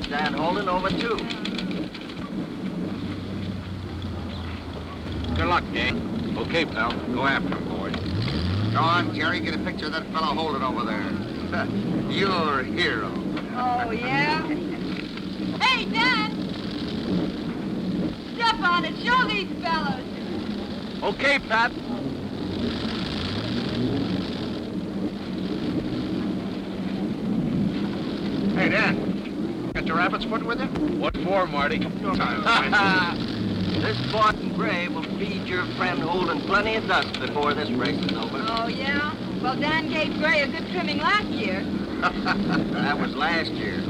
Dan Holden over 2. Good luck, gang. Okay, pal. Go after him, boys. Go on, Jerry. Get a picture of that fellow Holden over there. Your hero. Oh, yeah? Hey, Dan! Step on it. Show these fellows. Okay, Pat. Hey, Dan. Got your rabbit's foot with you? What for, Marty? Your time. This Boston Gray will feed your friend Holden plenty of dust before this race is over. Oh, yeah? Well, Dan gave Gray a good trimming last year. That was last year.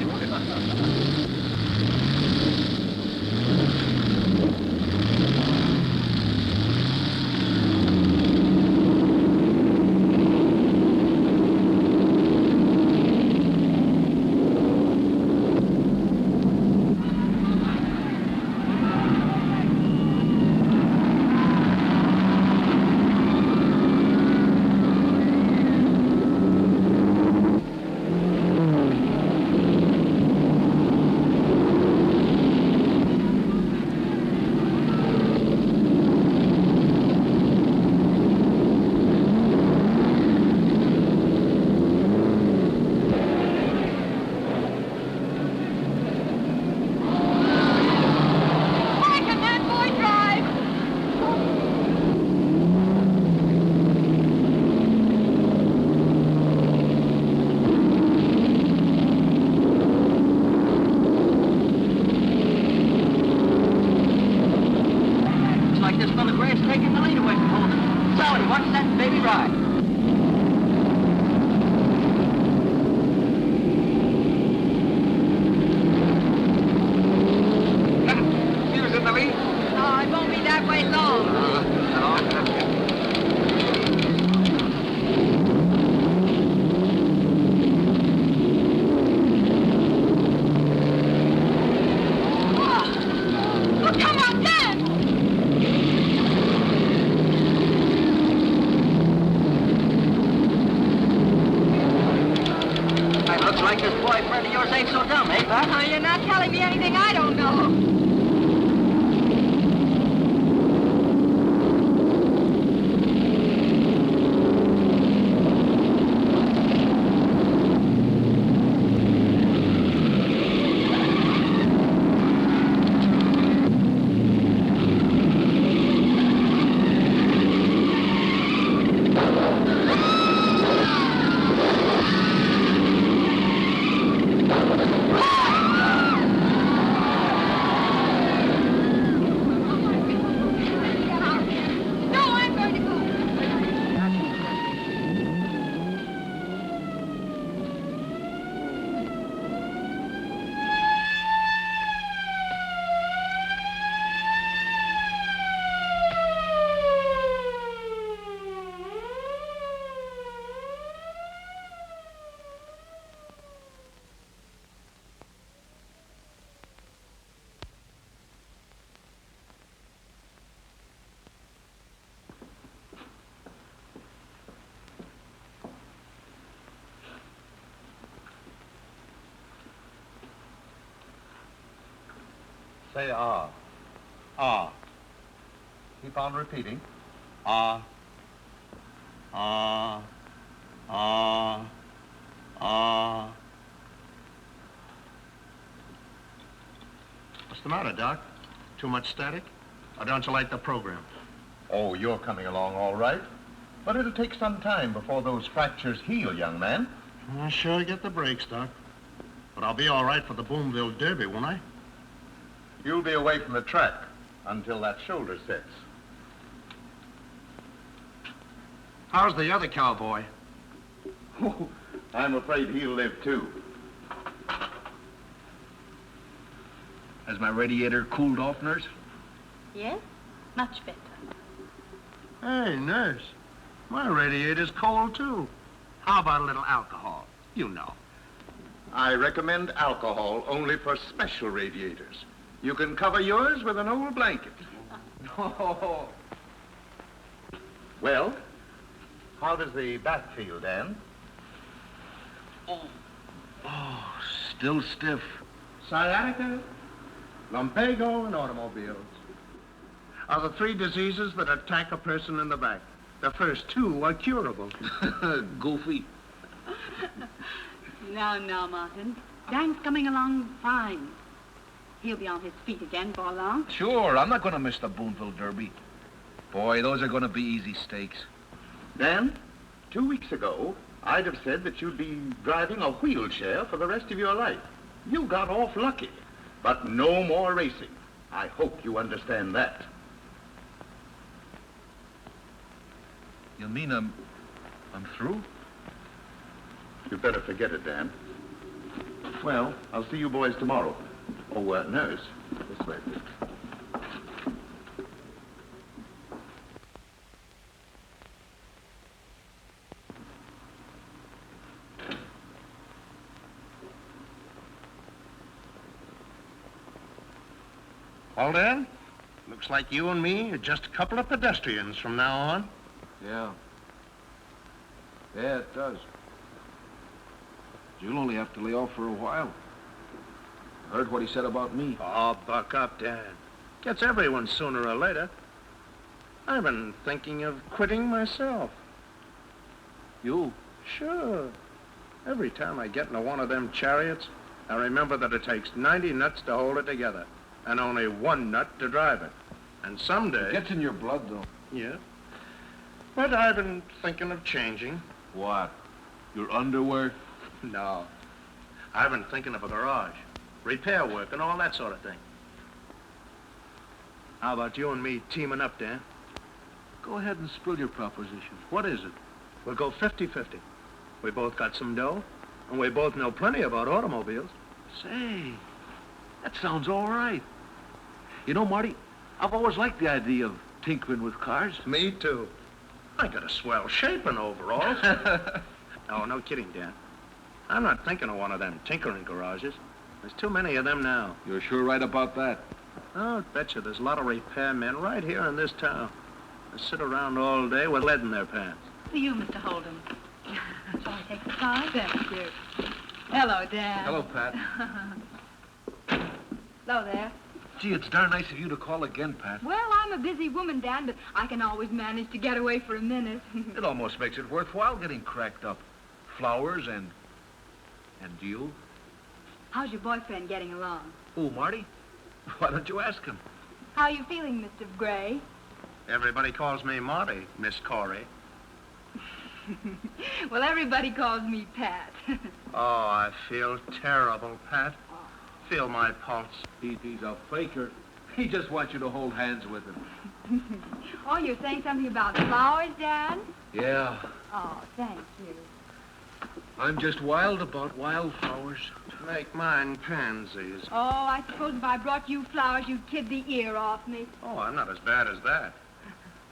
You're not telling me anything I don't know. Say ah. Ah. Keep on repeating. Ah. Ah. Ah. Ah. What's the matter, Doc? Too much static? Or don't you like the program? Oh, you're coming along all right. But it'll take some time before those fractures heal, young man. I sure get the breaks, Doc. But I'll be all right for the Boomville Derby, won't I? You'll be away from the track until that shoulder sets. How's the other cowboy? Oh, I'm afraid he'll live too. Has my radiator cooled off, nurse? Yes, much better. Hey, nurse, my radiator's cold too. How about a little alcohol? You know. I recommend alcohol only for special radiators. You can cover yours with an old blanket. Well, how does the back feel, Dan? Oh, still stiff. sciatica, lumbago, and automobiles are the 3 diseases that attack a person in the back. The first 2 are curable. Goofy. Now, Martin. Dan's coming along fine. He'll be on his feet again for long. Sure, I'm not going to miss the Boonville Derby. Boy, those are going to be easy stakes. Dan, 2 weeks ago, I'd have said that you'd be driving a wheelchair for the rest of your life. You got off lucky, but no more racing. I hope you understand that. You mean I'm through? You better forget it, Dan. Well, I'll see you boys tomorrow. Oh, nurse, this way. Well, Dan, looks like you and me are just a couple of pedestrians from now on. Yeah. Yeah, it does. You'll only have to lay off for a while. Heard what he said about me. Oh, buck up, Dan. Gets everyone sooner or later. I've been thinking of quitting myself. You? Sure. Every time I get into one of them chariots, I remember that it takes 90 nuts to hold it together, and only 1 nut to drive it. And someday... It gets in your blood, though. Yeah. But I've been thinking of changing. What? Your underwear? No. I've been thinking of a garage, repair work, and all that sort of thing. How about you and me teaming up, Dan? Go ahead and spill your proposition. What is it? We'll go 50-50. We both got some dough, and we both know plenty about automobiles. Say, that sounds all right. You know, Marty, I've always liked the idea of tinkering with cars. Me too. I got a swell shape in overalls. Oh, no kidding, Dan. I'm not thinking of one of them tinkering garages. There's too many of them now. You're sure right about that. Oh, betcha there's a lot of repairmen right here in this town. They sit around all day with lead in their pants. For you, Mr. Holden. Shall I take the card? Thank you. Hello, Dan. Hello, Pat. Hello there. Gee, it's darn nice of you to call again, Pat. Well, I'm a busy woman, Dan, but I can always manage to get away for a minute. It almost makes it worthwhile getting cracked up. Flowers and you. How's your boyfriend getting along? Oh, Marty? Why don't you ask him? How are you feeling, Mr. Gray? Everybody calls me Marty, Miss Corey. Well, everybody calls me Pat. Oh, I feel terrible, Pat. Feel my pulse. He's a faker. He just wants you to hold hands with him. Oh, you're saying something about flowers, Dan? Yeah, Oh, thank you. I'm just wild about wildflowers. Make mine pansies. Oh, I suppose if I brought you flowers, you'd kid the ear off me. Oh, I'm not as bad as that.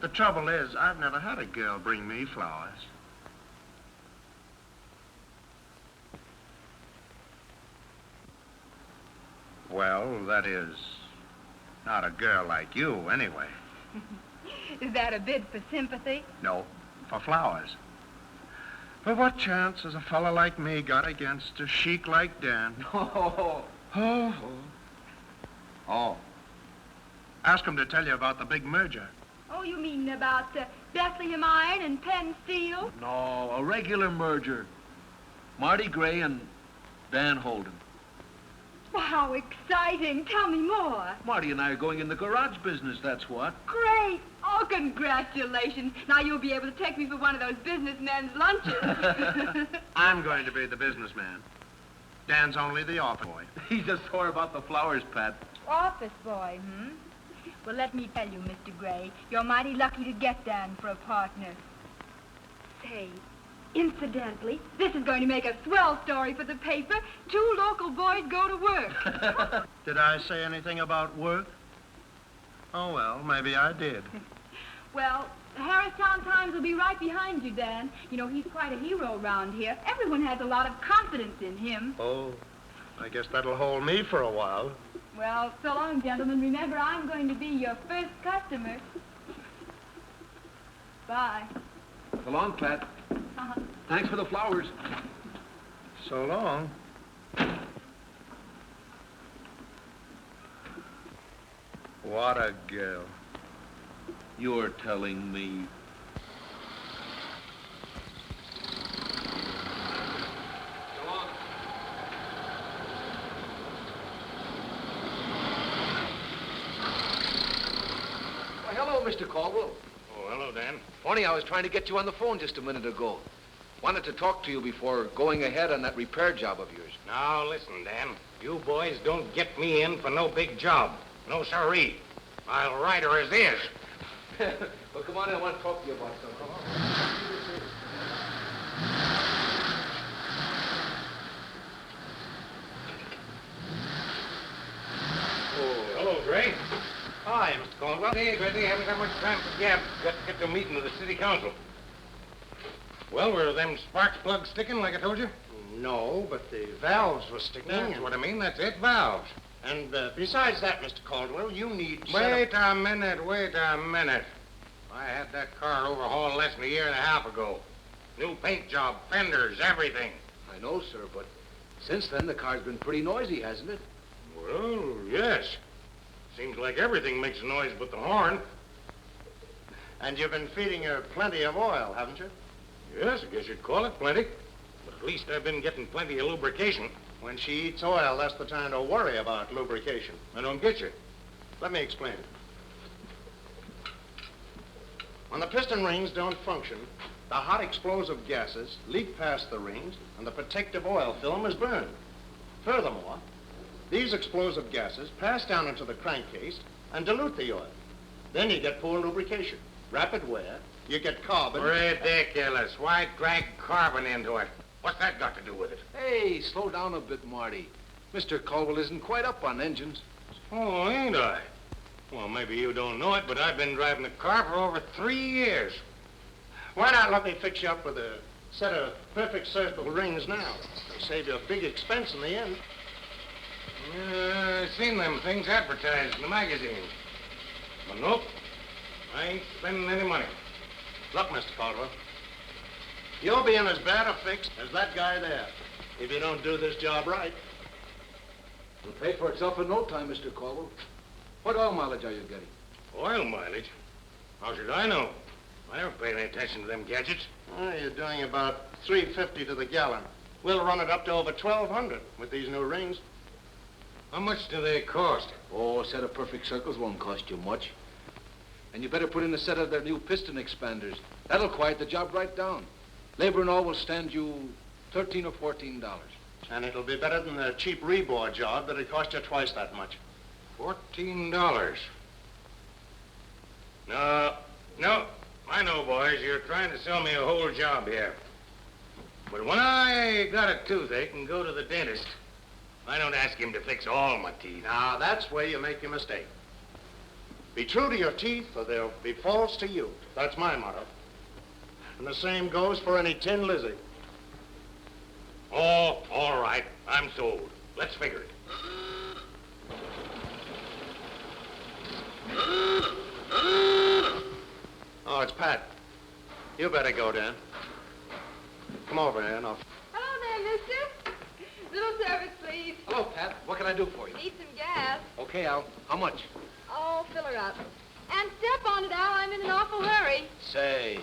The trouble is, I've never had a girl bring me flowers. Well, that is, not a girl like you, anyway. Is that a bid for sympathy? No, for flowers. But what chance has a fella like me got against a sheik like Dan? Oh. Ask him to tell you about the big merger. Oh, you mean about Bethlehem Iron and Penn Steel? No, a regular merger. Marty Gray and Dan Holden. Well, how exciting. Tell me more. Marty and I are going in the garage business, that's what. Great. Oh, congratulations. Now you'll be able to take me for one of those businessmen's lunches. I'm going to be the businessman. Dan's only the office boy. He's just sore about the flowers, Pat. Office boy, hmm? Well, let me tell you, Mr. Gray, you're mighty lucky to get Dan for a partner. Say, incidentally, this is going to make a swell story for the paper. 2 local boys go to work. Did I say anything about work? Oh, well, maybe I did. Well, the Harristown Times will be right behind you, Dan. You know, he's quite a hero around here. Everyone has a lot of confidence in him. Oh, I guess that'll hold me for a while. Well, so long, gentlemen. Remember, I'm going to be your first customer. Bye. So long, Pat. Thanks for the flowers. So long. What a girl. You're telling me. Hello, Mr. Caldwell. Oh, hello, Dan. Funny, I was trying to get you on the phone just a minute ago. Wanted to talk to you before going ahead on that repair job of yours. Now, listen, Dan. You boys don't get me in for no big job. No siree. I'll ride her as is. Well, come on in. I want to talk to you about something. Oh, hello, Gray. Hi, Mr. Caldwell. Hey, Gray, haven't got much time for gab. Got to get to a meeting with the city council. Well, were them spark plugs sticking, like I told you? No, but the valves were sticking. That's what I mean. That's it, valves. And besides that, Mr. Caldwell, you need... Wait a minute. I had that car overhauled less than a year and a half ago. New paint job, fenders, everything. I know, sir, but since then the car's been pretty noisy, hasn't it? Well, yes. Seems like everything makes a noise but the horn. And you've been feeding her plenty of oil, haven't you? Yes, I guess you'd call it plenty. But at least I've been getting plenty of lubrication. When she eats oil, that's the time to worry about lubrication. I don't get you. Let me explain. When the piston rings don't function, the hot explosive gases leak past the rings and the protective oil film is burned. Furthermore, these explosive gases pass down into the crankcase and dilute the oil. Then you get poor lubrication, rapid wear, you get carbon... Ridiculous. Why drag carbon into it? What's that got to do with it? Hey, slow down a bit, Marty. Mr. Caldwell isn't quite up on engines. Oh, ain't I? Well, maybe you don't know it, but I've been driving a car for over 3 years. Why not let me fix you up with a set of perfect circle rings now? They'll save you a big expense in the end. I've seen them things advertised in the magazines. But nope, I ain't spending any money. Look, Mr. Caldwell, you'll be in as bad a fix as that guy there if you don't do this job right. It'll pay for itself in no time, Mr. Caldwell. What oil mileage are you getting? Oil mileage? How should I know? I never paid any attention to them gadgets. Oh, you're doing about $3.50 to the gallon. We'll run it up to over $1,200 with these new rings. How much do they cost? Oh, a set of perfect circles won't cost you much. And you better put in a set of their new piston expanders. That'll quiet the job right down. Labor and all will stand you $13 or $14. And it'll be better than the cheap rebore job that'll cost you twice that much. $14. No, I know, boys, you're trying to sell me a whole job here. But when I got a toothache and go to the dentist, I don't ask him to fix all my teeth. Now, that's where you make your mistake. Be true to your teeth, or they'll be false to you. That's my motto. And the same goes for any tin lizzie. Oh, all right. I'm sold. Let's figure it. Oh, it's Pat. You better go, Dan. Come over here and I'll... Hello there, mister. Little service, please. Hello, Pat. What can I do for you? Need some gas. Okay, Al. How much? Oh, fill her up. And step on it, Al. I'm in an awful hurry. Say,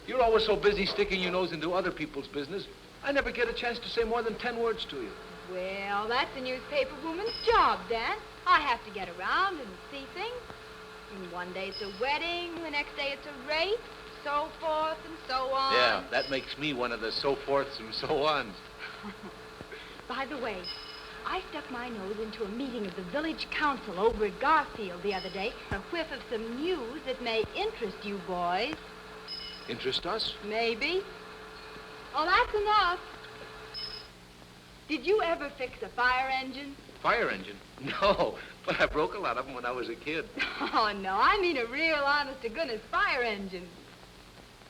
you're always so busy sticking your nose into other people's business, I never get a chance to say more than 10 words to you. Well, that's a newspaper woman's job, Dan. I have to get around and see things. And one day it's a wedding, the next day it's a race, so forth and so on. Yeah, that makes me one of the so-forths and so-ons. By the way, I stuck my nose into a meeting of the village council over at Garfield the other day. A whiff of some news that may interest you boys. Interest us? Maybe. Oh, that's enough. Did you ever fix a fire engine? Fire engine? No, but I broke a lot of them when I was a kid. Oh, no, I mean a real honest-to-goodness fire engine.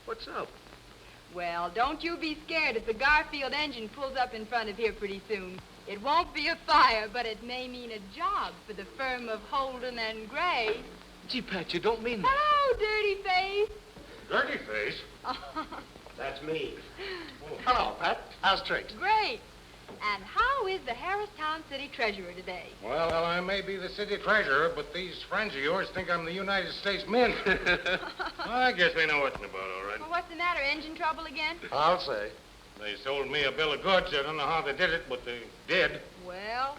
What's up? Well, don't you be scared if the Garfield engine pulls up in front of here pretty soon. It won't be a fire, but it may mean a job for the firm of Holden and Gray. Gee, Pat, you don't mean that. Hello, dirty face. Dirty face? That's me. Oh. Hello, Pat. How's tricks? Great. And how is the Harristown City Treasurer today? Well, I may be the city treasurer, but these friends of yours think I'm the United States Mint. I guess they know what it's about, all right. Well, what's the matter? Engine trouble again? I'll say. They sold me a bill of goods. I don't know how they did it, but they did. Well,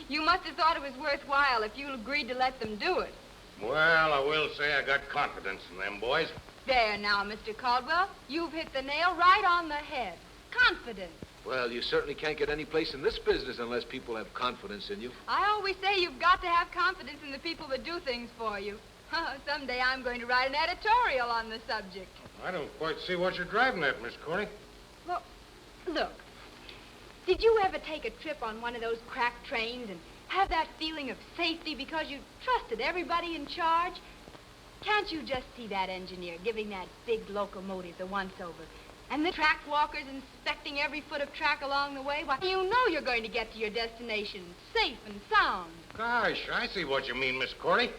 you must have thought it was worthwhile if you agreed to let them do it. Well, I will say I got confidence in them boys. There now, Mr. Caldwell. You've hit the nail right on the head. Confidence. Well, you certainly can't get any place in this business unless people have confidence in you. I always say you've got to have confidence in the people that do things for you. Someday I'm going to write an editorial on the subject. I don't quite see what you're driving at, Miss Corey. Well, look. Did you ever take a trip on one of those crack trains and have that feeling of safety because you trusted everybody in charge? Can't you just see that engineer giving that big locomotive the once-over? And the track walkers inspecting every foot of track along the way? Why, you know you're going to get to your destination safe and sound. Gosh, I see what you mean, Miss Corey.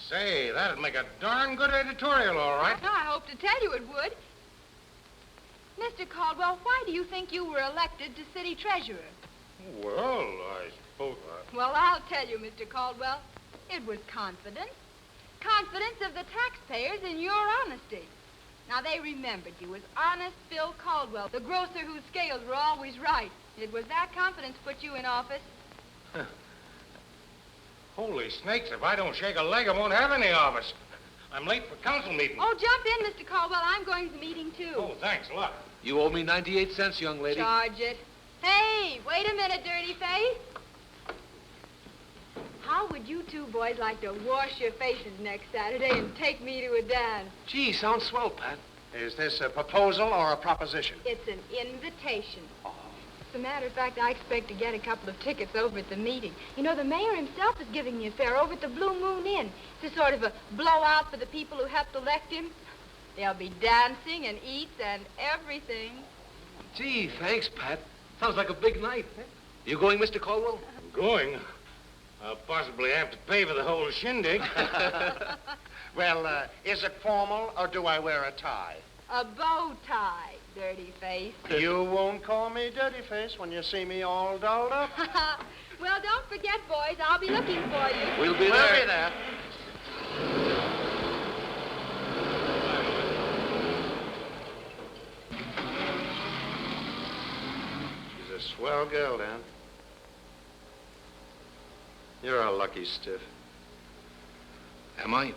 Say, that'd make a darn good editorial, all right. I hope to tell you it would. Mr. Caldwell, why do you think you were elected to city treasurer? Well, I suppose Well, I'll tell you, Mr. Caldwell. It was confidence. Confidence of the taxpayers in your honesty. Now, they remembered you as honest Bill Caldwell, the grocer whose scales were always right. It was that confidence put you in office. Holy snakes, if I don't shake a leg, I won't have any office. I'm late for council meeting. Oh, jump in, Mr. Caldwell. I'm going to the meeting, too. Oh, thanks a lot. You owe me 98 cents, young lady. Charge it. Hey, wait a minute, dirty face. How would you two boys like to wash your faces next Saturday and take me to a dance? Gee, sounds swell, Pat. Is this a proposal or a proposition? It's an invitation. As a matter of fact, I expect to get a couple of tickets over at the meeting. You know, the mayor himself is giving the affair over at the Blue Moon Inn. It's a sort of a blowout for the people who helped elect him. There'll be dancing and eats and everything. Gee, thanks, Pat. Sounds like a big night. You going, Mr. Caldwell? Going? I'll possibly have to pay for the whole shindig. Well, is it formal or do I wear a tie? A bow tie, dirty face. You won't call me dirty face when you see me all dolled up. Well, don't forget, boys, I'll be looking for you. We'll be there. We'll be there. She's a swell girl, Dan. You're a lucky stiff. Am I?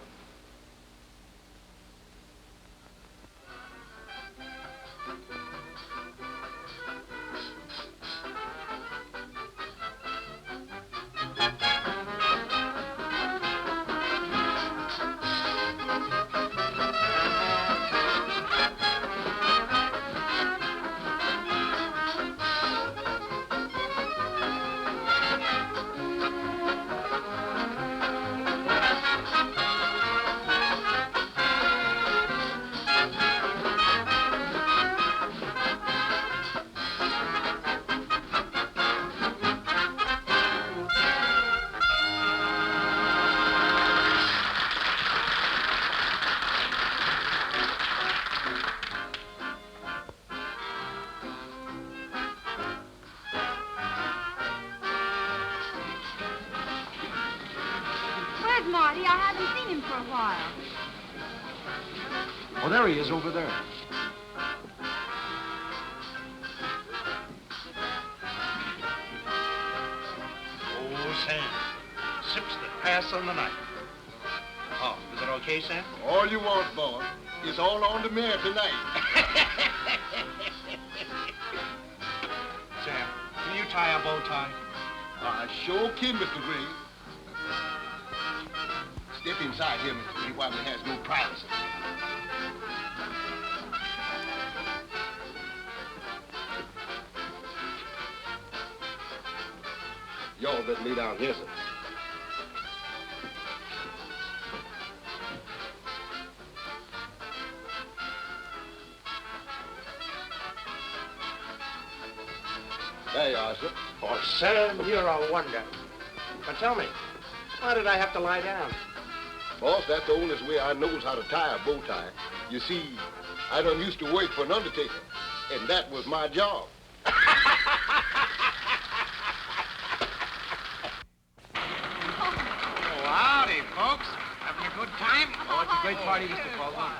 Where's Marty? I haven't seen him for a while. Oh, there he is over there. Oh, Sam. Sips that pass on the night. Oh, is it okay, Sam? All you want, boy, is all on the mare tonight. Sam, can you tie a bow tie? I sure can, Mr. Green. Step inside here, Mr. Green, while he has no privacy. Y'all better lay down here, sir. There you are, sir. Oh, Sam, you're a wonder. But tell me, why did I have to lie down? Boss, that's the only way I knows how to tie a bow tie. You see, I done used to work for an undertaker, and that was my job. Oh, it's a great party, Mr. Caldwell.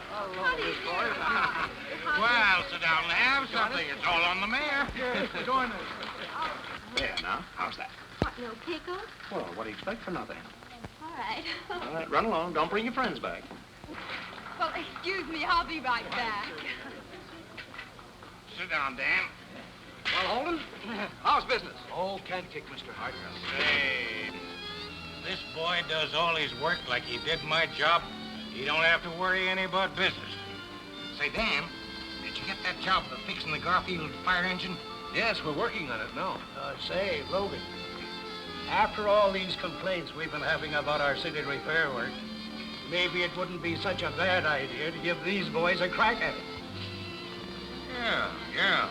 Well, sit down and have something. It's all on the mare. Join us. There, now. How's that? What, no pickles? Well, what do you expect for nothing? All right. All right, run along. Don't bring your friends back. Well, excuse me, I'll be right back. Sit down, Dan. Well, Holden, how's business? Oh, can't kick, Mr. Hart. Say, this boy does all his work like he did my job. He don't have to worry any about business. Say, Dan, did you get that job of fixing the Garfield fire engine? Yes, we're working on it now. Say, Logan, after all these complaints we've been having about our city repair work, maybe it wouldn't be such a bad idea to give these boys a crack at it. Yeah.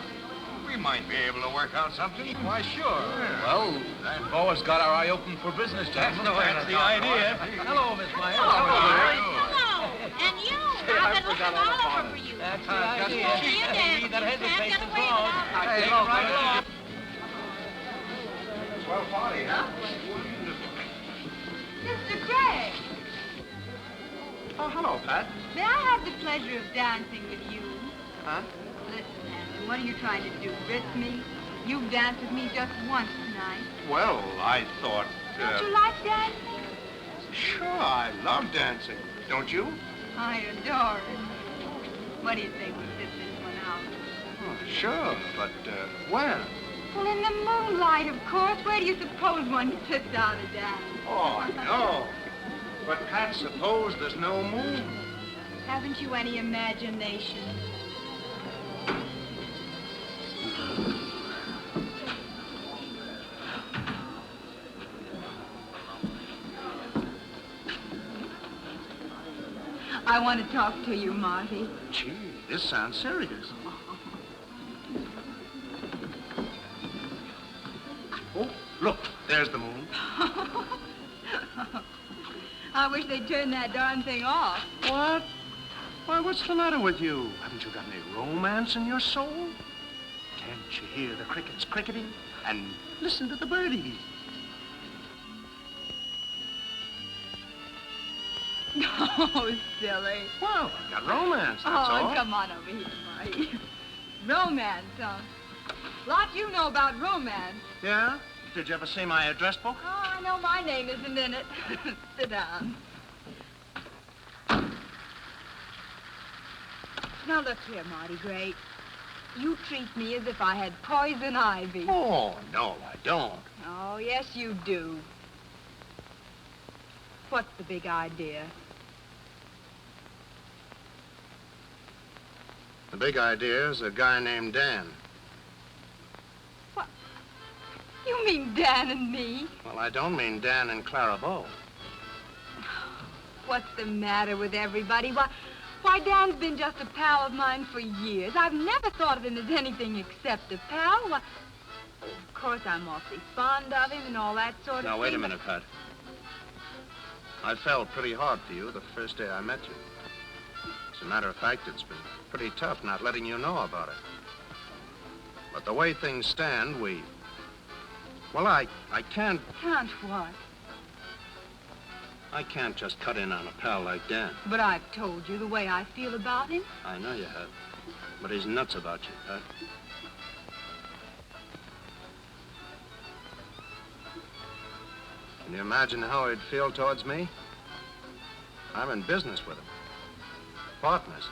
We might be able to work out something. Why, sure. Yeah. Well, we've always got our eye open for business, gentlemen. That's the idea. Hello, Miss Myers. Hello. And you. I've been looking all over for you. That's the idea. See you, Dan. He that hesitates Can't is get away wrong. without I take hello, it right along. Swell party, huh? Mr. Gray, Oh, hello, Pat. may I have the pleasure of dancing with you? Huh? Listen, Hanson, what are you trying to do, grip me? You've danced with me just once tonight. Well, I thought, Don't you like dancing? sure, I love dancing. Don't you? I adore it. What do you think we sit this one out? Oh, sure, but, when? Well, in the moonlight, of course. Where do you suppose one sits out a dance? Oh, no. But, Pat, suppose there's no moon. Haven't you any imagination? I want to talk to you, Marty. Gee, this sounds serious. Oh, look, there's the moon. I wish they'd turn that darn thing off. What? Why, what's the matter with you? Haven't you got any romance in your soul? Can't you hear the crickets cricketing? And listen to the birdies. Oh, silly. Well, I've got romance, that's Oh, all. come on over here, Marty. Romance, huh? Lot you know about romance. Yeah? Did you ever see my address book? Oh, I know my name isn't in it. Sit down. Now, look here, Marty Gray. You treat me as if I had poison ivy. Oh, no, I don't. Oh, yes, you do. What's the big idea? The big idea is a guy named Dan. What? You mean Dan and me? Well, I don't mean Dan and Clara Bow. What's the matter with everybody? Why, Dan's been just a pal of mine for years. I've never thought of him as anything except a pal. Why, of course, I'm awfully fond of him and all that sort of thing. Now, wait a but- minute, Pat. I felt pretty hard for you the first day I met you. As a matter of fact, it's been pretty tough not letting you know about it. But the way things stand, well, I can't... Can't what? I can't just cut in on a pal like Dan. But I've told you the way I feel about him. I know you have. But he's nuts about you, Pat. Can you imagine how he'd feel towards me? I'm in business with him. Partners.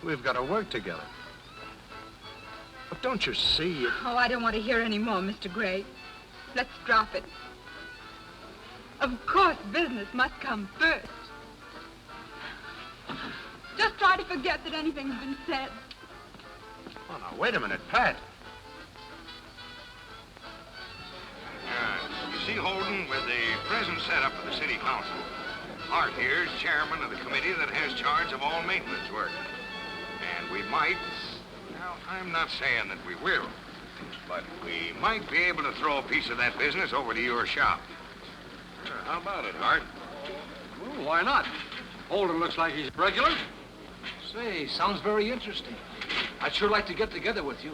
We've got to work together. But don't you see? Oh, I don't want to hear any more, Mr. Gray. Let's drop it. Of course, business must come first. Just try to forget that anything's been said. Oh, now, wait a minute, Pat. You see, Holden, with the present setup of the city council, Hart here is chairman of the committee that has charge of all maintenance work. And we might, well, I'm not saying that we will, but we might be able to throw a piece of that business over to your shop. How about it, Hart? Well, why not? Holden looks like he's regular. Say, sounds very interesting. I'd sure like to get together with you.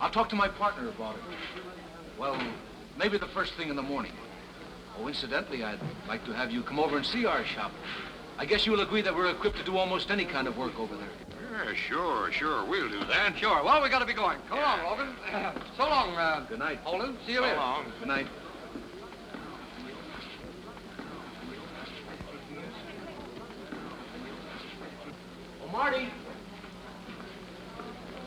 I'll talk to my partner about it. Well, maybe the first thing in the morning. Oh, incidentally, I'd like to have you come over and see our shop. I guess you'll agree that we're equipped to do almost any kind of work over there. Yeah, sure. We'll do that. Sure. Well, we got to be going. Come along, Logan. So long, Good night. Holden. See you So later. long. Good night. Oh, Marty.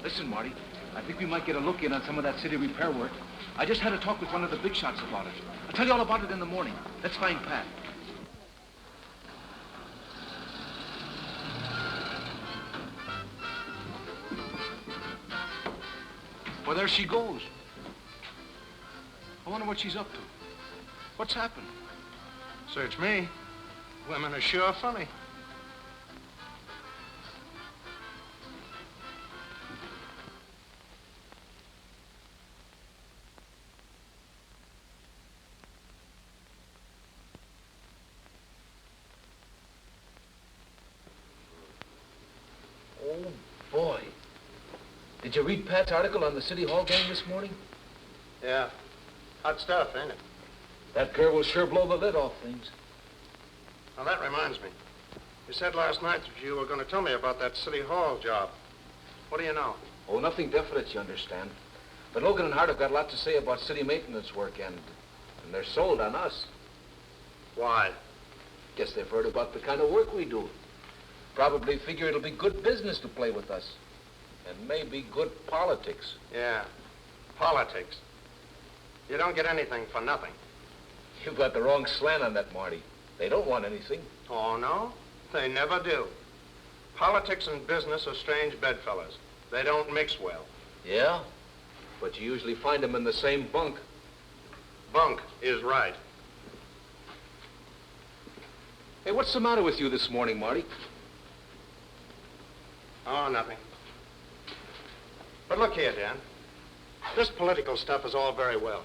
Listen, Marty. I think we might get a look in on some of that city repair work. I just had a talk with one of the big shots about it. I'll tell you all about it in the morning. Let's find Pat. Well, there she goes. I wonder what she's up to. What's happened? Search me. Women are sure funny. Oh, boy. Did you read Pat's article on the City Hall gang this morning? Yeah. Hot stuff, ain't it? That girl will sure blow the lid off things. Now, that reminds me. You said last night that you were going to tell me about that City Hall job. What do you know? Oh, nothing definite, you understand. But Logan and Hart have got a lot to say about city maintenance work, and they're sold on us. Why? Guess they've heard about the kind of work we do. Probably figure it'll be good business to play with us. And maybe good politics. Yeah. Politics. You don't get anything for nothing. You've got the wrong slant on that, Marty. They don't want anything. Oh, no? They never do. Politics and business are strange bedfellows. They don't mix well. Yeah? But you usually find them in the same bunk. Bunk is right. Hey, what's the matter with you this morning, Marty? Oh, nothing. But look here, Dan. This political stuff is all very well.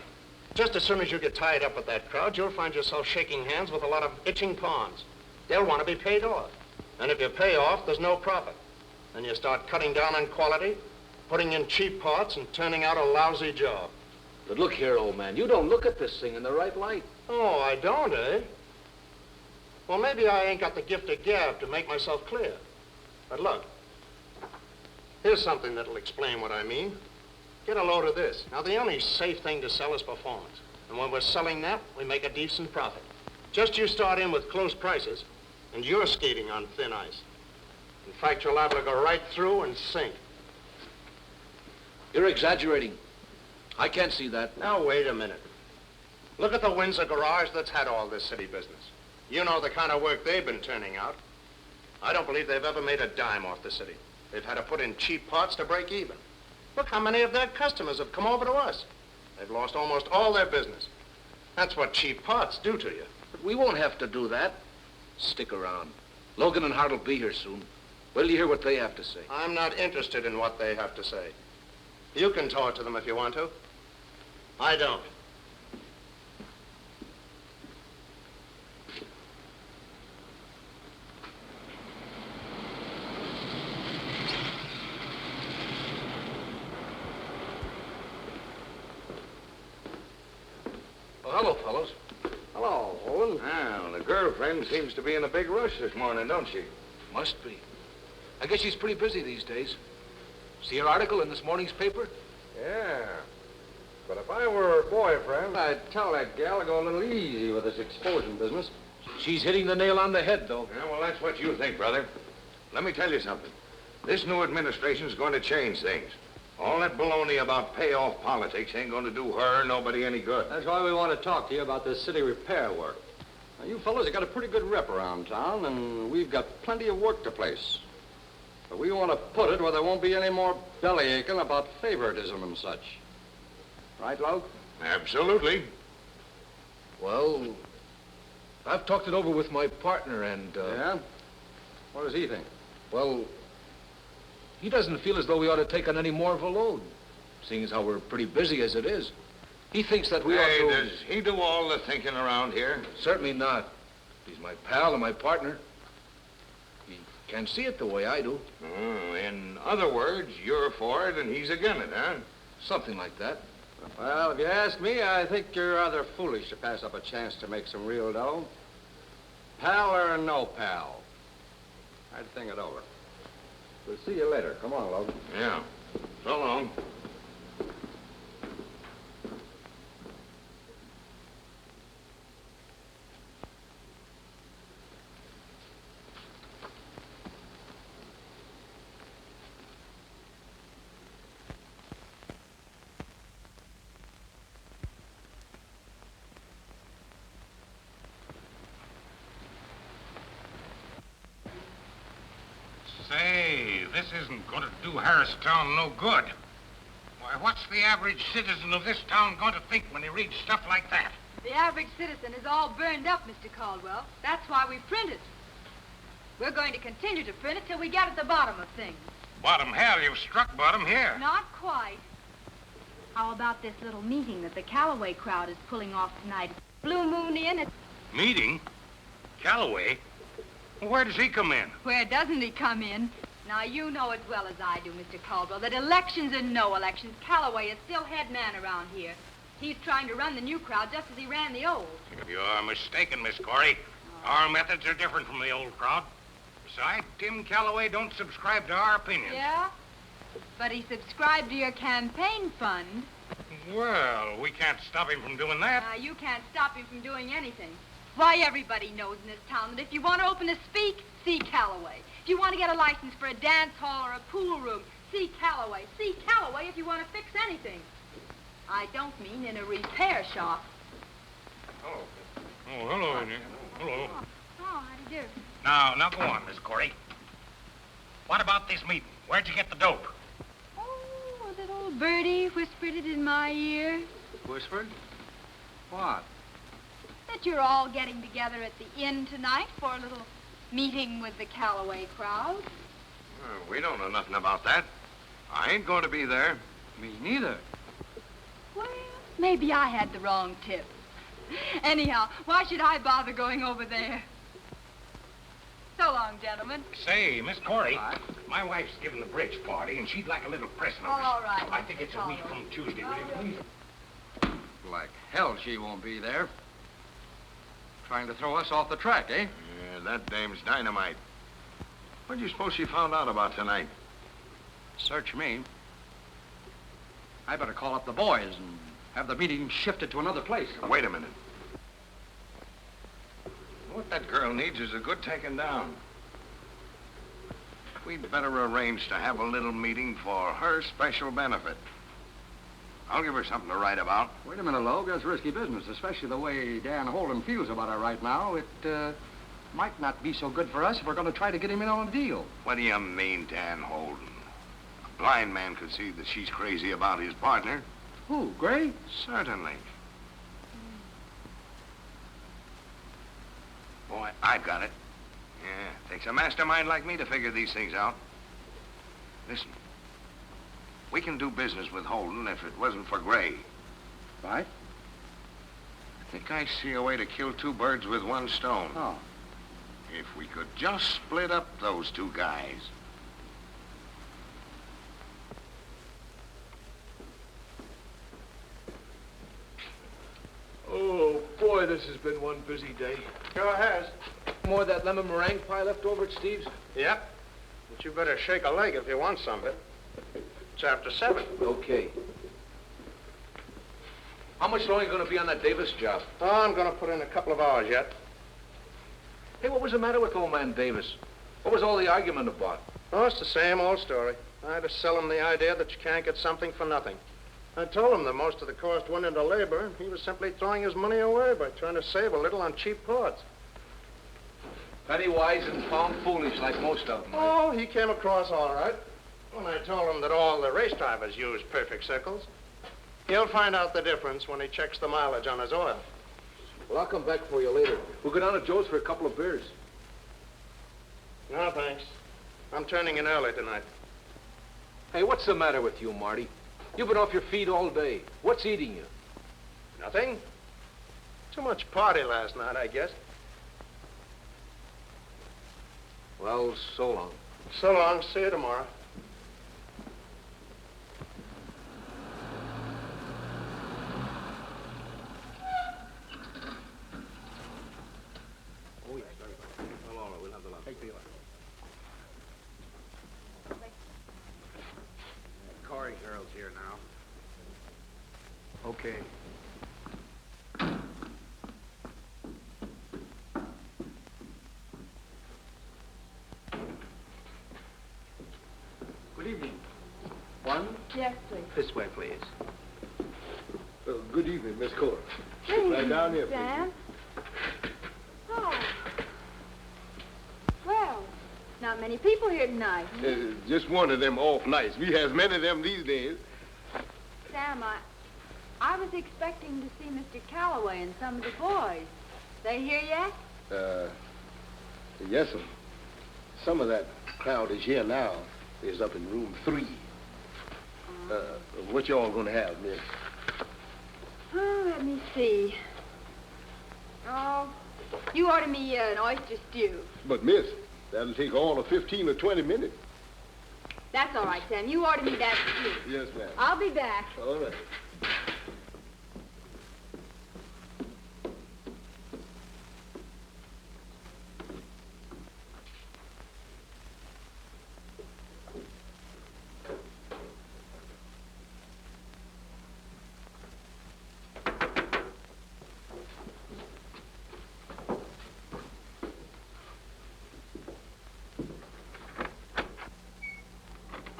Just as soon as you get tied up with that crowd, you'll find yourself shaking hands with a lot of itching pawns. They'll want to be paid off. And if you pay off, there's no profit. Then you start cutting down on quality, putting in cheap parts, and turning out a lousy job. But look here, old man, you don't look at this thing in the right light. Oh, I don't, eh? Well, maybe I ain't got the gift of gab to make myself clear. But look, here's something that'll explain what I mean. Get a load of this. Now, the only safe thing to sell is performance. And when we're selling that, we make a decent profit. Just you start in with close prices, and you're skating on thin ice. In fact, you're liable to go right through and sink. You're exaggerating. I can't see that. Now, wait a minute. Look at the Windsor garage that's had all this city business. You know the kind of work they've been turning out. I don't believe they've ever made a dime off the city. They've had to put in cheap parts to break even. Look how many of their customers have come over to us. They've lost almost all their business. That's what cheap parts do to you. But we won't have to do that. Stick around. Logan and Hart will be here soon. Wait till you hear what they have to say. I'm not interested in what they have to say. You can talk to them if you want to. I don't. Well, hello, fellows. Hello, Owen. Well, the girlfriend seems to be in a big rush this morning, don't she? Must be. I guess she's pretty busy these days. See her article in this morning's paper? Yeah. But if I were her boyfriend, I'd tell that gal to go a little easy with this explosion business. She's hitting the nail on the head, though. Yeah, well, that's what you think, brother. Let me tell you something. This new administration's going to change things. All that baloney about payoff politics ain't going to do her or nobody any good. That's why we want to talk to you about this city repair work. Now, you fellows have got a pretty good rep around town, and we've got plenty of work to place. But we want to put it where there won't be any more belly aching about favoritism and such. Right, Log? Absolutely. Well, I've talked it over with my partner, and, Yeah? What does he think? well, he doesn't feel as though we ought to take on any more of a load, seeing as how we're pretty busy as it is. He thinks that we ought Hey, to... does he do all the thinking around here? Certainly not. He's my pal and my partner. He can't see it the way I do. Oh, in other words, you're for it and he's against it, huh? Something like that. Well, if you ask me, I think you're rather foolish to pass up a chance to make some real dough. Pal or no pal, I'd think it over. We'll see you later. Come on, Logan. Yeah. So long. Say, this isn't going to do Harristown no good. Why, what's the average citizen of this town going to think when he reads stuff like that? The average citizen is all burned up, Mr. Caldwell. That's why we print it. We're going to continue to print it till we get at the bottom of things. Bottom hell, you've struck bottom here. Not quite. How about this little meeting that the Calloway crowd is pulling off tonight? Blue Moon Inn. Meeting? Calloway? Where does he come in? Where doesn't he come in? Now, you know as well as I do, Mr. Caldwell, that elections or no elections, Calloway is still head man around here. He's trying to run the new crowd just as he ran the old. You're mistaken, Miss Corey. Our methods are different from the old crowd. Besides, Tim Calloway don't subscribe to our opinions. Yeah? But he subscribed to your campaign fund. Well, we can't stop him from doing that. You can't stop him from doing anything. Why, everybody knows in this town that if you want to open a speak, see Calloway. If you want to get a license for a dance hall or a pool room, see Calloway. See Calloway if you want to fix anything. I don't mean in a repair shop. Oh, hello, Indy. Hello. Oh, how do you do? Now, go on, Miss Corey. What about this meeting? Where'd you get the dope? Oh, that old birdie whispered it in my ear. Whispered? What? That you're all getting together at the inn tonight for a little meeting with the Calloway crowd. We don't know nothing about that. I ain't going to be there. Me neither. Well, maybe I had the wrong tip. Anyhow, why should I bother going over there? So long, gentlemen. Say, Miss Corey, my wife's giving the bridge party, and she'd like a little present of us. All right. I think it's a week from Tuesday, will you please? Like hell she won't be there. Trying to throw us off the track, eh? Yeah, that dame's dynamite. What do you suppose she found out about tonight? Search me. I better call up the boys and have the meeting shifted to another place. Wait a minute. What that girl needs is a good taking down. We'd better arrange to have a little meeting for her special benefit. I'll give her something to write about. Wait a minute, Logue. That's risky business, especially the way Dan Holden feels about her right now. It might not be so good for us if we're going to try to get him in on a deal. What do you mean, Dan Holden? A blind man could see that she's crazy about his partner. Who, Gray? Certainly. Boy, I've got it. Yeah, takes a mastermind like me to figure these things out. Listen. We can do business with Holden if it wasn't for Gray. Right? I think I see a way to kill two birds with one stone. Oh. If we could just split up those two guys. Oh, boy, this has been one busy day. Sure has. More of that lemon meringue pie left over at Steve's? Yep. But you better shake a leg if you want some of it. It's after 7. Okay. How much longer are you going to be on that Davis job? Oh, I'm going to put in a couple of hours yet. Hey, what was the matter with old man Davis? What was all the argument about? Oh, it's the same old story. I had to sell him the idea that you can't get something for nothing. I told him that most of the cost went into labor, and he was simply throwing his money away by trying to save a little on cheap parts. Penny wise and pound foolish like most of them. Oh, he came across all right. When I told him that all the race drivers use perfect circles, he'll find out the difference when he checks the mileage on his oil. Well, I'll come back for you later. We'll go down to Joe's for a couple of beers. No, thanks. I'm turning in early tonight. Hey, what's the matter with you, Marty? You've been off your feet all day. What's eating you? Nothing. Too much party last night, I guess. Well, so long. So long. See you tomorrow. Okay. Good evening. One? Yes, please. This way, please. Good evening, Miss Cora. Good Right down here, Sam. Oh. Well, not many people here tonight. Just one of them off nights. We has many of them these days. Sam, I was expecting to see Mr. Calloway and some of the boys. They here yet? Yes, sir. Some of that crowd is here now. Is up in room 3. What y'all gonna have, miss? Oh, let me see. Oh, you order me an oyster stew. But, miss, that'll take all of 15 or 20 minutes. That's all right, Sam. You order me that stew. Yes, ma'am. I'll be back. All right.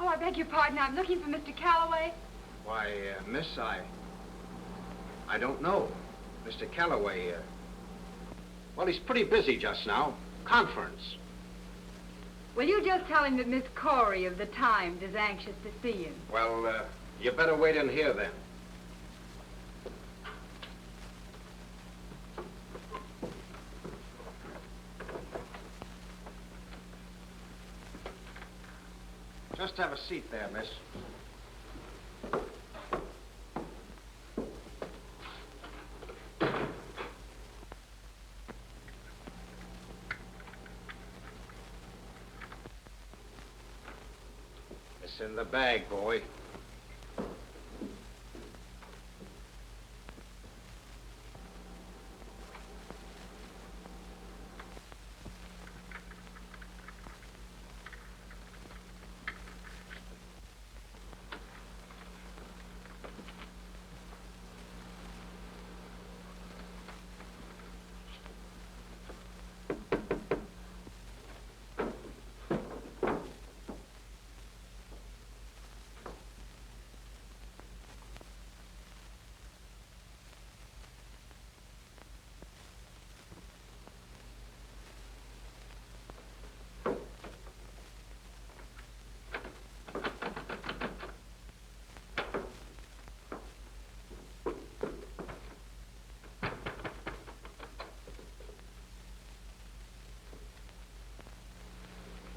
Oh, I beg your pardon. I'm looking for Mr. Calloway. Why, miss, I don't know. Mr. Calloway, well, he's pretty busy just now. Conference. Will you just tell him that Miss Corey of the Times is anxious to see him? Well, you better wait in here then. Just have a seat there, miss. It's in the bag, boy.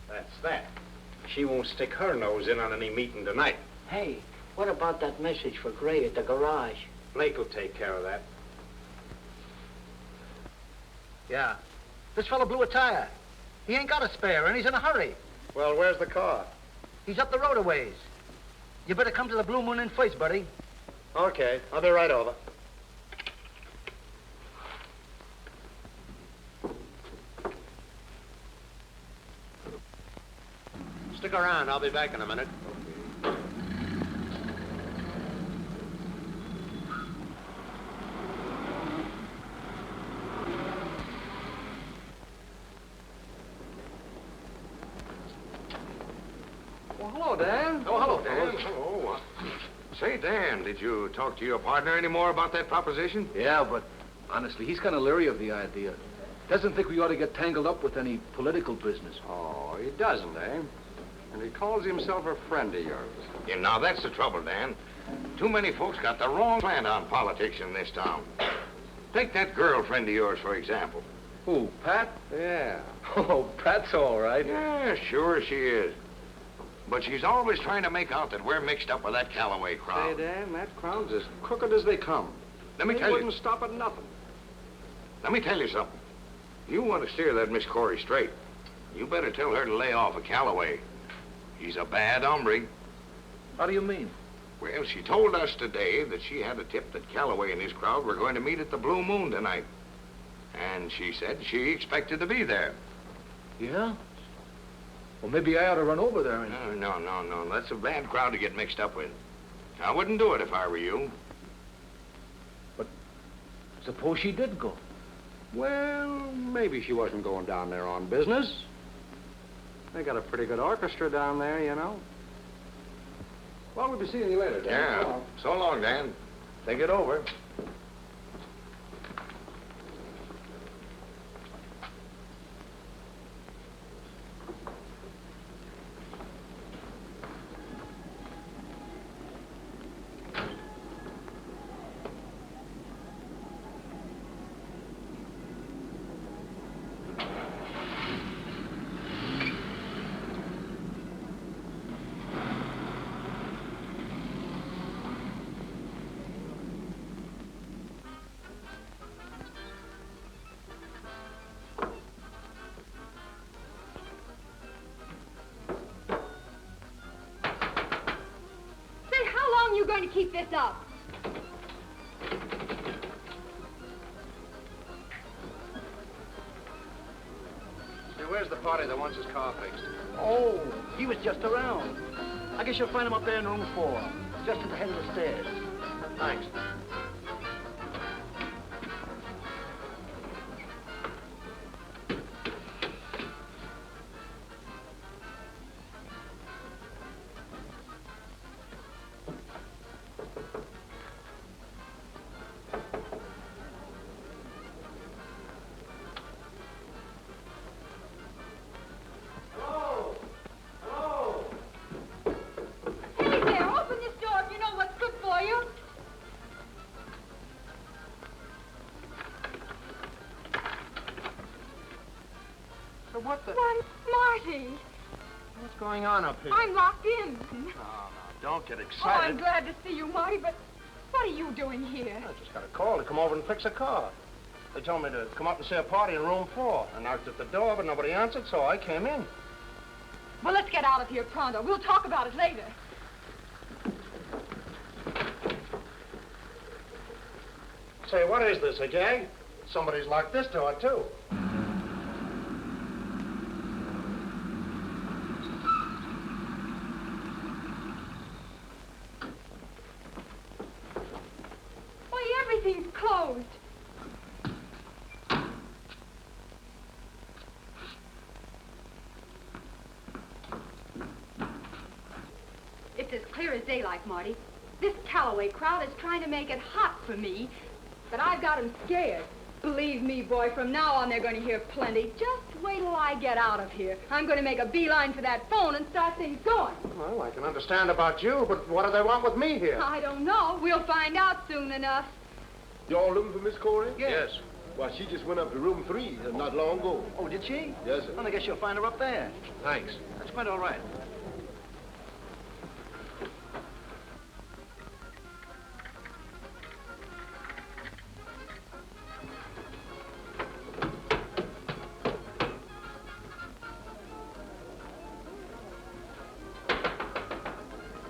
That's that. She won't stick her nose in on any meeting tonight. Hey, what about that message for Gray at the garage? Blake will take care of that. Yeah. This fellow blew a tire. He ain't got a spare, and he's in a hurry. Well, where's the car? He's up the road a ways. You better come to the Blue Moon Inn first, buddy. Okay, I'll be right over. Stick around. I'll be back in a minute. Well, hello, Dan. Oh, hello, Dan. Hello. Say, Dan, did you talk to your partner any more about that proposition? Yeah, but honestly, he's kind of leery of the idea. Doesn't think we ought to get tangled up with any political business. Oh, he doesn't, eh? And he calls himself a friend of yours. Yeah, now that's the trouble, Dan. Too many folks got the wrong slant on politics in this town. Take that girlfriend of yours, for example. Who, Pat? Yeah. Oh, Pat's all right. Yeah, sure she is. But she's always trying to make out that we're mixed up with that Calloway crowd. Say, Dan, that crowd's as crooked as they come. Let me They tell you. wouldn't stop at nothing. Let me tell you something. You want to steer that Miss Corey straight, you better tell her to lay off of Calloway. He's a bad hombre. How do you mean? Well, she told us today that she had a tip that Calloway and his crowd were going to meet at the Blue Moon tonight. And she said she expected to be there. Yeah? Well, maybe I ought to run over there and... No. That's a bad crowd to get mixed up with. I wouldn't do it if I were you. Suppose she did go. Well, maybe she wasn't going down there on business. They got a pretty good orchestra down there, you know. Well, we'll be seeing you later, Dan. Yeah. So long, Dan. Think it over. You going to keep this up? Say, where's the party that wants his car fixed? Oh, he was just around. I guess you'll find him up there in room 4, just at the head of the stairs. Thanks. What the? Why, Marty. What's going on up here? I'm locked in. No, don't get Oh, excited. I'm glad to see you, Marty, but what are you doing here? I just got a call to come over and fix a car. They told me to come up and see a party in room 4. I knocked at the door, but nobody answered, so I came in. Well, let's get out of here pronto. We'll talk about it later. Say, what is this, a gag? Somebody's locked this door, too. Everything's closed. It's as clear as daylight, Marty. This Calloway crowd is trying to make it hot for me, but I've got them scared. Believe me, boy, from now on they're going to hear plenty. Just wait till I get out of here. I'm going to make a beeline for that phone and start things going. Well, I can understand about you, but what do they want with me here? I don't know. We'll find out soon enough. Y'all looking for Miss Corey? Yes. Well, she just went up to room 3 not long ago. Oh, did she? Yes, sir. Well, I guess you'll find her up there. Thanks. That's quite all right.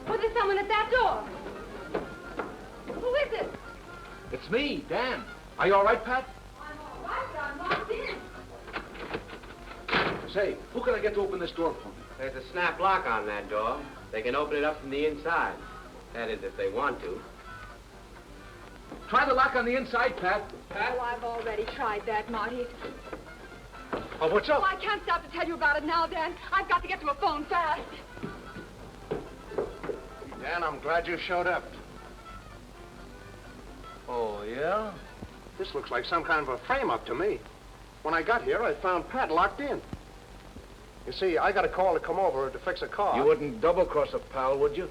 Oh, there's someone at that door. Who is it? It's me, Dan. Are you all right, Pat? I'm all right, but I'm locked in. Say, who can I get to open this door for me? There's a snap lock on that door. They can open it up from the inside. That is, if they want to. Try the lock on the inside, Pat. Oh, I've already tried that, Marty. Oh, what's up? Oh, I can't stop to tell you about it now, Dan. I've got to get to a phone fast. Dan, I'm glad you showed up. Oh, yeah? This looks like some kind of a frame-up to me. When I got here, I found Pat locked in. You see, I got a call to come over to fix a car. You wouldn't double-cross a pal, would you?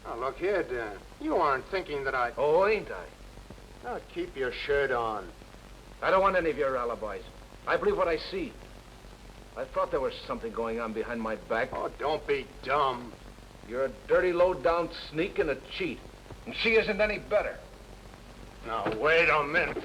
Oh, look here, Dan. You aren't thinking that I... Oh, ain't I? Now, keep your shirt on. I don't want any of your alibis. I believe what I see. I thought there was something going on behind my back. Oh, don't be dumb. You're a dirty, low-down sneak and a cheat. And she isn't any better. Now, wait a minute.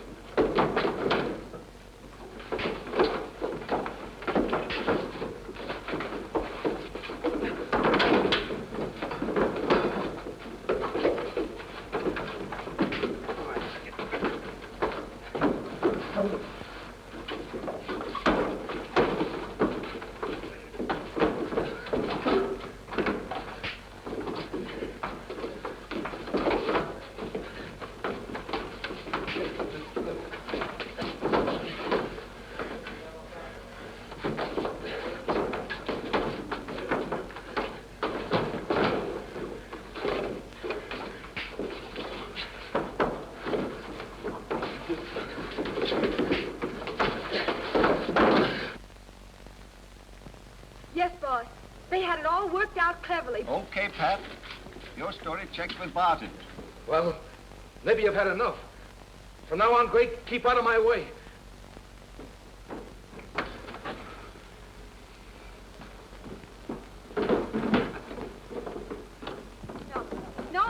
it all worked out cleverly. Okay, Pat. Your story checks with Barton. Well, maybe you've had enough. From now on, Gray, keep out of my way.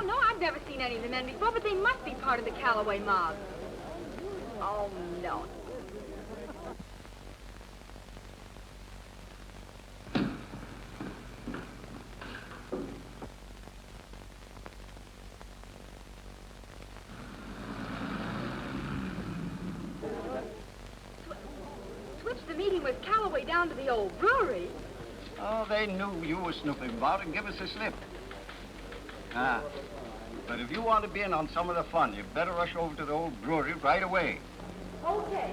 No, I've never seen any of the men before, but they must be part of the Calloway mob. Oh, no. Switch the meeting with Calloway down to the old brewery. Oh, they knew you were snooping about and give us a slip. But if you want to be in on some of the fun, you better rush over to the old brewery right away. Okay.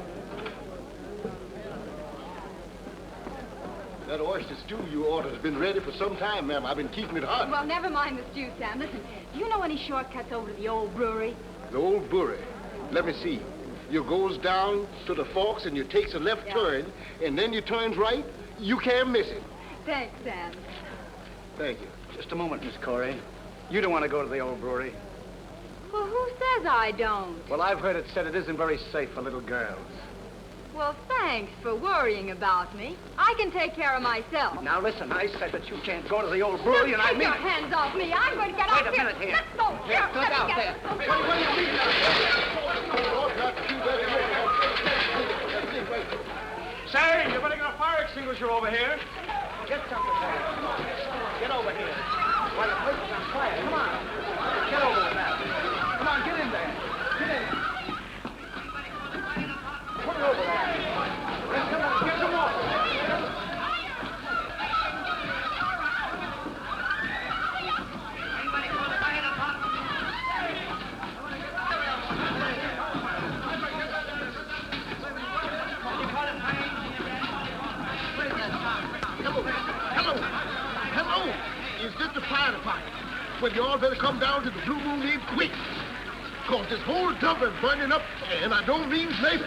That oyster stew you ordered has been ready for some time, ma'am. I've been keeping it hot. Well, never mind the stew, Sam. Listen, do you know any shortcuts over to the old brewery? The old brewery. Let me see. You goes down to the forks and you takes a left turn, and then you turns right. You can't miss it. Thanks, Sam. Thank you. Just a moment, Miss Corey. You don't want to go to the old brewery. Well, who says I don't? Well, I've heard it said it isn't very safe for little girls. Well, thanks for worrying about me. I can take care of myself. Now, listen, I said that you can't go to the old brewery, and I Take mean your it. hands off me. I'm going to get Wait off a minute here. Let's go. Here, Look let me out get there. it. What do you mean? Say, you better get a fire extinguisher over here. Get something there. Get over here. Why, the place is on fire. Come on. Get over with that. Come on, get in there. Get in. Put it over there. Come on, get some more. Hello. Is this the fire department? Well, you all better come down to the Blue Moon Inn quick. Because this whole dump is burning up, and I don't mean maybe.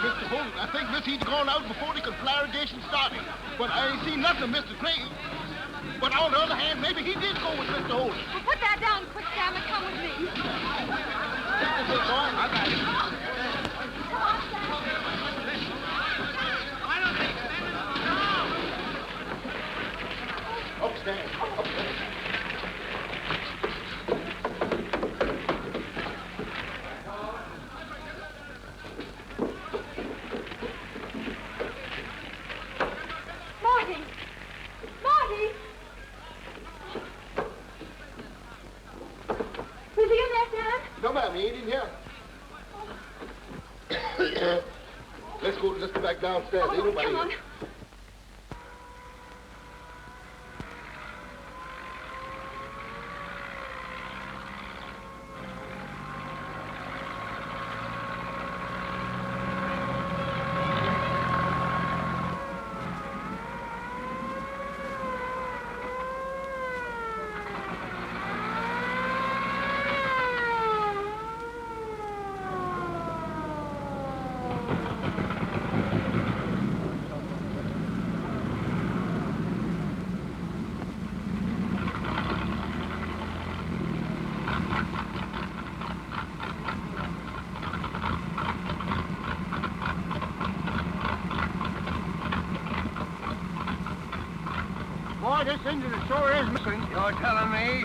Mr. Holden, I think Miss He's gone out before the conflagration started. But I ain't seen nothing of Mr. Gray. But on the other hand, maybe he did go with Mr. Holden. Well, put that down quick, Sam, and come with me. This is boy. I got it. Come on, Sam. Upstairs. Upstairs. Marty! Marty! Was he in there, Sam? No, ma'am, he ain't in here. Let's go back downstairs. Ain't nobody Come on. here. Boy, this engine sure is missing. You're telling me?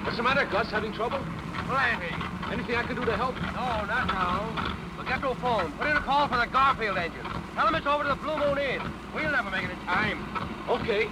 What's the matter, Gus? Having trouble? Plenty. Anything I can do to help? No, not now. Forget no phone. Put in a call for the Garfield engine. Tell him it's over to the Blue Moon Inn. We'll never make it in time. Okay.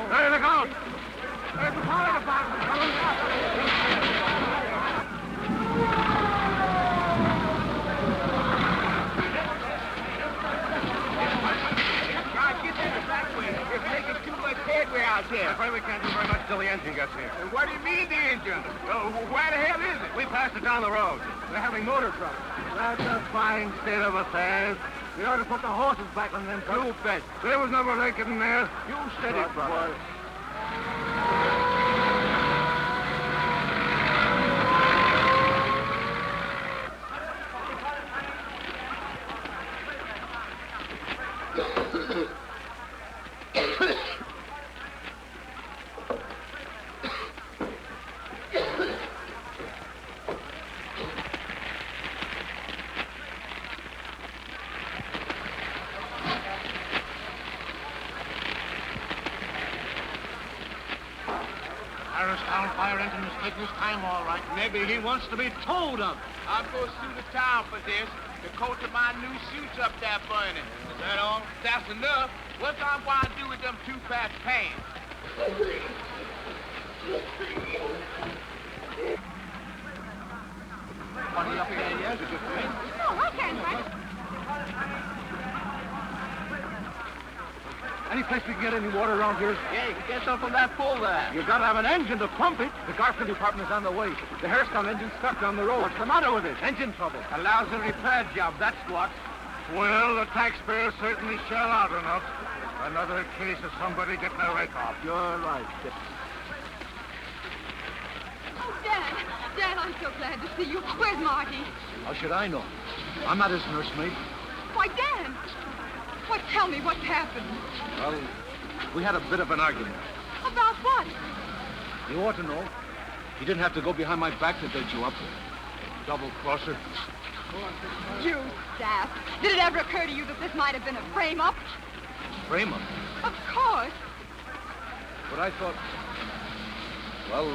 Hey, look out! There's the fire department coming up! Out there. I'm afraid we can't do very much till the engine gets here. And what do you mean, the engine? Where the hell is it? We passed it down the road. They're having motor trouble. That's a fine state of affairs. We ought to put the horses back on them blue beds. There was never naked in there. You said it, brother. Town fire engine is taking his time, all right. Maybe he wants to be told of. I'll go sue the town for this. The coat of my new suit's up there burning. Is that all? That's enough. What's I'm going to do with them two fat pants? Funny up there, yes, is it, friend? No, I can't find it. Any place we can get any water around here? Yeah, you can get some from that pool there. You gotta have an engine to pump it. The Garfield department is on the way. The Hairstone engine's stuck on the road. What's the matter with it? Engine trouble. A lousy repair job, that's what. Well, the taxpayers certainly shell out enough. Another case of somebody getting a rake off. You're right. Oh, Dan, I'm so glad to see you. Where's Marty? How should I know? I'm not his nursemaid. Why, Dan. What? Tell me what's happened. Well, we had a bit of an argument. About what? You ought to know. He didn't have to go behind my back to date you up. Double-crosser. You sap. Did it ever occur to you that this might have been a frame-up? Frame-up? Of course. But I thought... Well,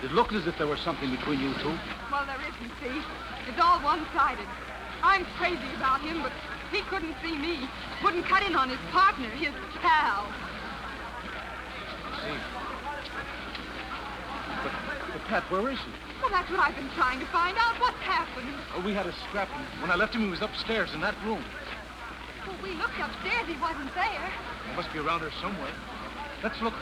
it looked as if there was something between you two. Well, there isn't, see? It's all one-sided. I'm crazy about him, but he couldn't see me. Wouldn't cut in on his partner, his pal. See. But Pat, where is he? Well, that's what I've been trying to find out. What's happened? Oh, we had a scrap, and when I left him, he was upstairs in that room. Well, we looked upstairs. He wasn't there. He must be around here somewhere. Let's look.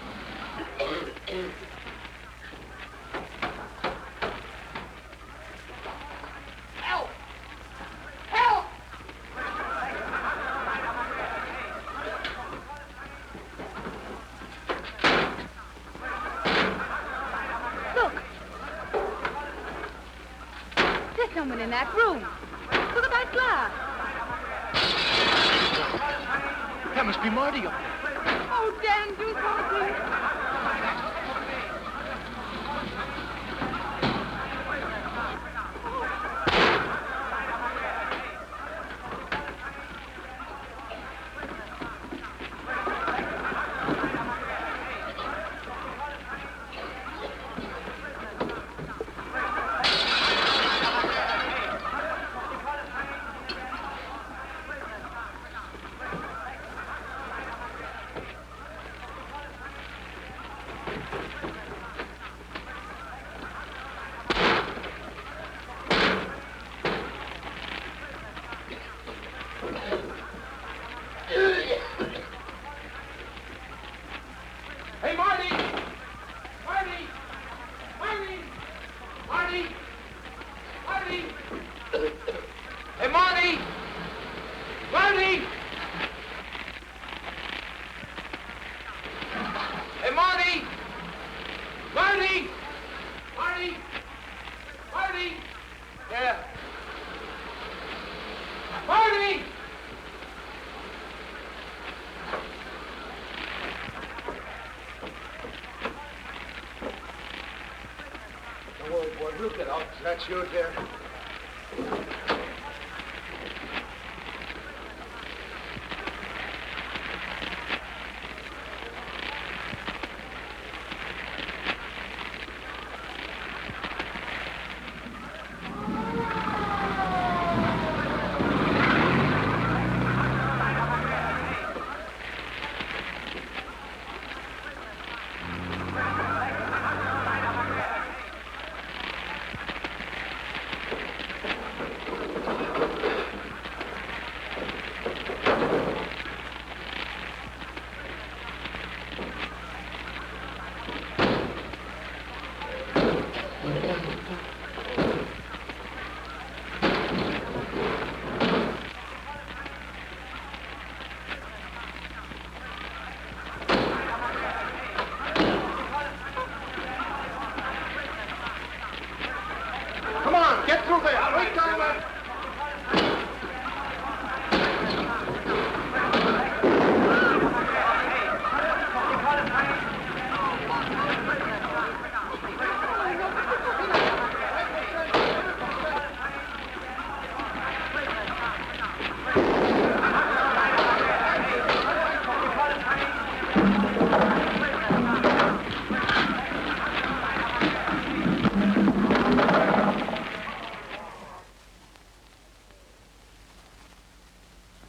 Help! Help! Look. There's someone in that room. Look at that glass. That must be Marty up there. Oh, Dan, do something. Look it up. That's you, dear. Come on, get through there. Right down there.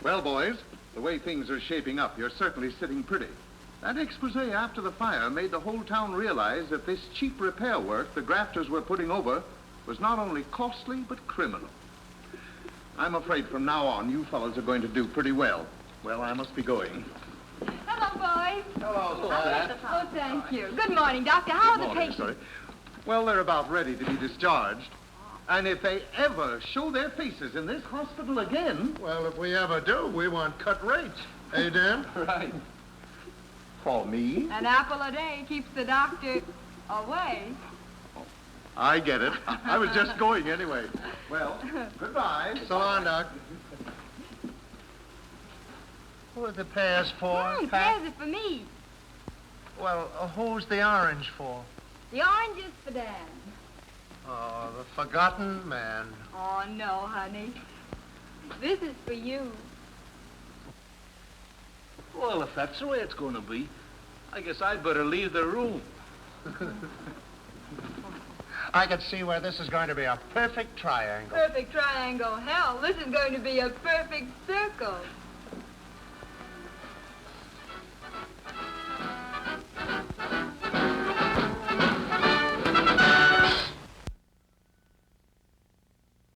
Well, boys, the way things are shaping up, you're certainly sitting pretty. That expose after the fire made the whole town realize that this cheap repair work the grafters were putting over was not only costly, but criminal. I'm afraid from now on, you fellows are going to do pretty well. Well, I must be going. Hello, boys. Hello, Oh, thank you. Good morning, Doctor. How are the patients? Sorry. Well, they're about ready to be discharged. And if they ever show their faces in this hospital again... Well, if we ever do, we want cut rates. Hey, Dan? Right. For me? An apple a day keeps the doctor away. I get it. I was just going anyway. Well, goodbye. So long, Doc. What are the pears for, Pears are for me. Well, who's the orange for? The orange is for Dan. Oh, the forgotten man. Oh, no, honey. This is for you. Well, if that's the way it's going to be, I guess I'd better leave the room. I can see where this is going to be a perfect triangle. Perfect triangle. Hell, this is going to be a perfect circle.